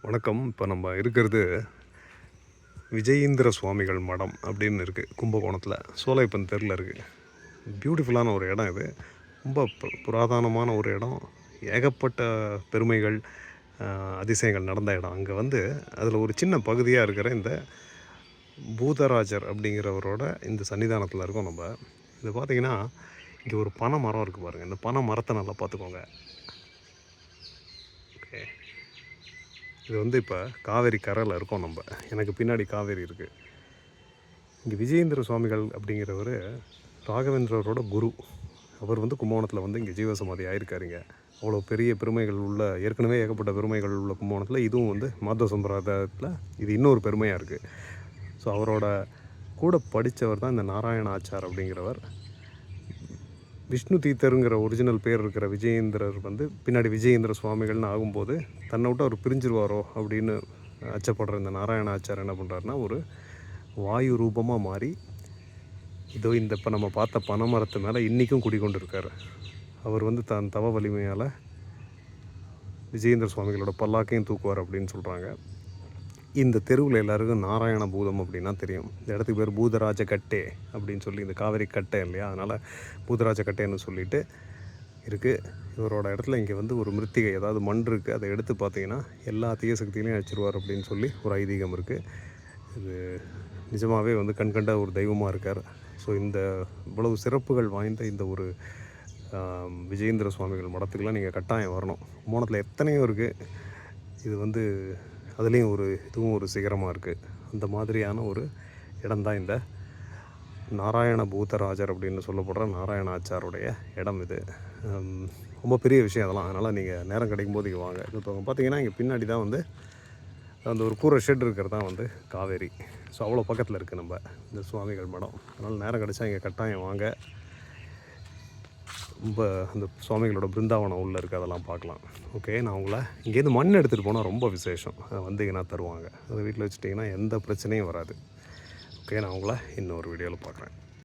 வணக்கம். இப்போ நம்ம இருக்கிறது விஜயேந்திர சுவாமிகள் மடம் அப்படின்னு இருக்குது. கும்பகோணத்தில் சோலைப்பன் தெருவில் இருக்குது. பியூட்டிஃபுல்லான ஒரு இடம் இது. ரொம்ப புராதனமான ஒரு இடம். ஏகப்பட்ட பெருமைகள், அதிசயங்கள் நடந்த இடம். அங்கே அதில் ஒரு சின்ன பகுதியாக இருக்கிற இந்த பூதராஜர் அப்படிங்கிறவரோட இந்த சன்னிதானத்தில் இருக்கோம் நம்ம. இது பார்த்திங்கன்னா இங்கே ஒரு பனை மரம் இருக்குது பாருங்கள். இந்த பனை மரத்தை நல்லா பார்த்துக்கோங்க. ஓகே, இது இப்போ காவேரி கரையில் இருக்கோம் நம்ம. எனக்கு பின்னாடி காவேரி இருக்குது. இங்கே விஜயேந்திர சுவாமிகள் அப்படிங்கிறவர் ராகவேந்திரரோட குரு. அவர் கும்பகோணத்தில் இங்கே ஜீவசமாதி ஆயிருக்காருங்க. அவ்வளோ பெரிய பெருமைகள் உள்ள, ஏற்கனவே ஏகப்பட்ட பெருமைகள் உள்ள கும்பகோணத்தில் இதுவும் மாதவ சம்பிரதாயத்தில் இது இன்னொரு பெருமையாக இருக்குது. ஸோ அவரோட கூட படித்தவர் தான் இந்த நாராயண ஆச்சார் அப்படிங்கிறவர். விஷ்ணு தீர்த்தருங்கிற ஒரிஜினல் பேர் இருக்கிற விஜயேந்திரர் பின்னாடி விஜயேந்திர சுவாமிகள்னு ஆகும்போது தன்னை விட்டு அவர் பிரிஞ்சிருவாரோ அப்படின்னு அச்சப்படுற இந்த நாராயணாச்சார் என்ன பண்ணுறாருனா, ஒரு வாயு ரூபமாக மாறி இதோ இப்போ நம்ம பார்த்த பனைமரத்து மேலே இன்றைக்கும் குடிக்கொண்டு இருக்கார். அவர் தான் தவ வலிமையால் விஜயேந்திர சுவாமிகளோட பல்லாக்கையும் தூக்குவார் அப்படின்னு சொல்கிறாங்க. இந்த தெருவில் எல்லாருக்கும் நாராயண பூதம் அப்படின்னா தெரியும். இந்த இடத்துக்கு பேர் பூதராஜ கட்டே அப்படின்னு சொல்லி, இந்த காவேரி கட்டை இல்லையா, அதனால் பூதராஜ கட்டைன்னு சொல்லிட்டு இருக்குது. இவரோட இடத்துல இங்கே ஒரு மிருத்திகை, அதாவது மண் இருக்குது. அதை எடுத்து பார்த்தீங்கன்னா எல்லா தீய சக்தியிலையும் அழிச்சிருவார் அப்படின்னு சொல்லி ஒரு ஐதீகம் இருக்குது. இது நிஜமாகவே கண்கண்ட ஒரு தெய்வமாக இருக்கார். ஸோ இந்த இவ்வளவு சிறப்புகள் வாய்ந்த இந்த ஒரு விஜயேந்திர சுவாமிகள் மடத்துக்கெலாம் நீங்கள் கட்டாயம் வரணும். மோனத்தில் எத்தனையோ இருக்குது. இது அதுலேயும் இதுவும் ஒரு சிகரமாக இருக்குது. அந்த மாதிரியான ஒரு இடம்தான் இந்த நாராயண பூதராஜர் அப்படின்னு சொல்லப்படுற நாராயணாச்சாருடைய இடம். இது ரொம்ப பெரிய விஷயம் அதெல்லாம். அதனால் நீங்கள் நேரம் கிடைக்கும் போது இங்கே வாங்க. இப்போ பார்த்தீங்கன்னா இங்கே பின்னாடி தான் அந்த ஒரு கூரை ஷெட் இருக்கிறது தான் காவேரி. ஸோ அவ்வளோ பக்கத்தில் இருக்குது நம்ம இந்த சுவாமிகள் மடம். அதனால் நேரம் கிடைச்சா இங்கே கட்டாயம் வாங்க. ரொம்ப அந்த சுவாமிகளோட பிருந்தாவனம் உள்ளே இருக்குது, அதெல்லாம் பார்க்கலாம். ஓகே, நான் உங்களை இங்கேருந்து மண் எடுத்துகிட்டு போனால் ரொம்ப விசேஷம். வந்தீங்கன்னா தருவாங்க. அதை வீட்டில் வச்சுட்டிங்கன்னா எந்த பிரச்சனையும் வராது. ஓகே, நான் உங்களை இன்னொரு வீடியோவில் பார்க்குறேன்.